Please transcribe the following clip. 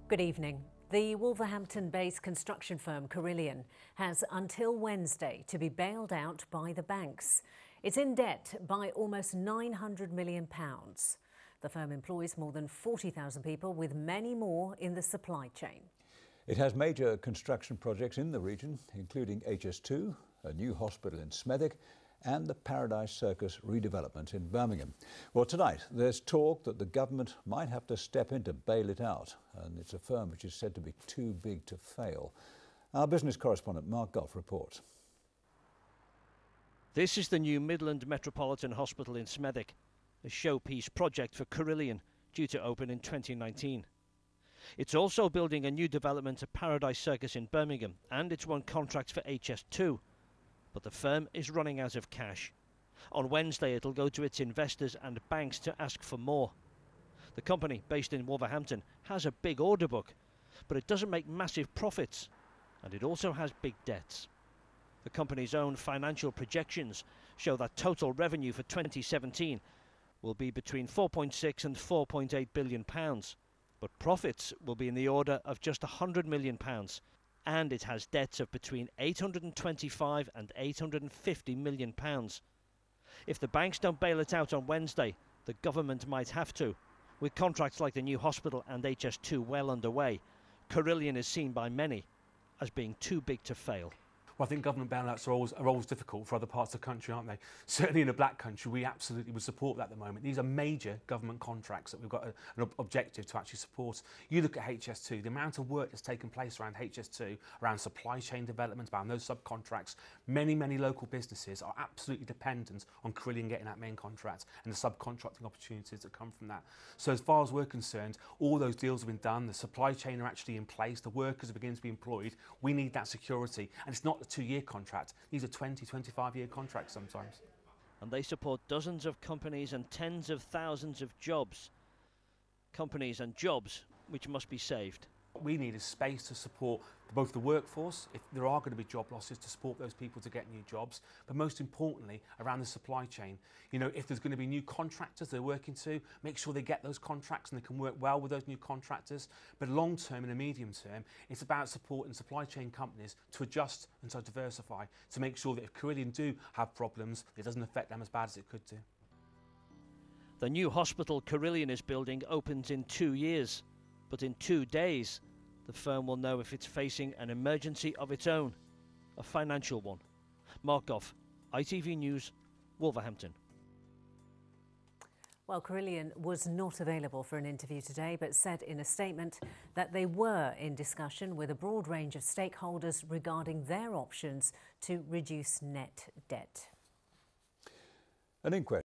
Good evening. The Wolverhampton-based construction firm Carillion has until Wednesday to be bailed out by the banks. It's in debt by almost £900 million. The firm employs more than 40,000 people, with many more in the supply chain. It has major construction projects in the region, including HS2, a new hospital in Smethwick, and the Paradise Circus redevelopment in Birmingham. Well, tonight there's talk that the government might have to step in to bail it out, and it's a firm which is said to be too big to fail. Our business correspondent Mark Goff reports. This is the new Midland Metropolitan Hospital in Smethwick, a showpiece project for Carillion, due to open in 2019. It's also building a new development at Paradise Circus in Birmingham, and it's won contracts for HS2. But the firm is running out of cash. On Wednesday it'll go to its investors and banks to ask for more. The company, based in Wolverhampton, has a big order book, but it doesn't make massive profits, and it also has big debts. The company's own financial projections show that total revenue for 2017 will be between £4.6 and £4.8 billion, but profits will be in the order of just £100 million. And it has debts of between £825 and £850 million. If the banks don't bail it out on Wednesday, the government might have to. With contracts like the new hospital and HS2 well underway, Carillion is seen by many as being too big to fail. Well, I think government bailouts are always difficult for other parts of the country, aren't they? Certainly in a black country, we absolutely would support that at the moment. These are major government contracts that we've got an objective to actually support. You look at HS2, the amount of work that's taken place around HS2, around supply chain development, around those subcontracts. Many, many local businesses are absolutely dependent on Carillion getting that main contract and the subcontracting opportunities that come from that. So as far as we're concerned, all those deals have been done, the supply chain are actually in place, the workers are beginning to be employed. We need that security, and it's not the 2-year contract. These are 20, 25-year contracts sometimes. And they support dozens of companies and tens of thousands of jobs. Companies and jobs which must be saved. What we need is space to support both the workforce, if there are going to be job losses, to support those people to get new jobs, but most importantly around the supply chain. You know, if there's going to be new contractors they're working to, make sure they get those contracts and they can work well with those new contractors. But long term and the medium term, it's about supporting supply chain companies to adjust and to diversify, to make sure that if Carillion do have problems, it doesn't affect them as bad as it could do. The new hospital Carillion is building opens in 2 years. But in 2 days, the firm will know if it's facing an emergency of its own, a financial one. Mark Goff, ITV News, Wolverhampton. Well, Carillion was not available for an interview today, but said in a statement that they were in discussion with a broad range of stakeholders regarding their options to reduce net debt. An inquest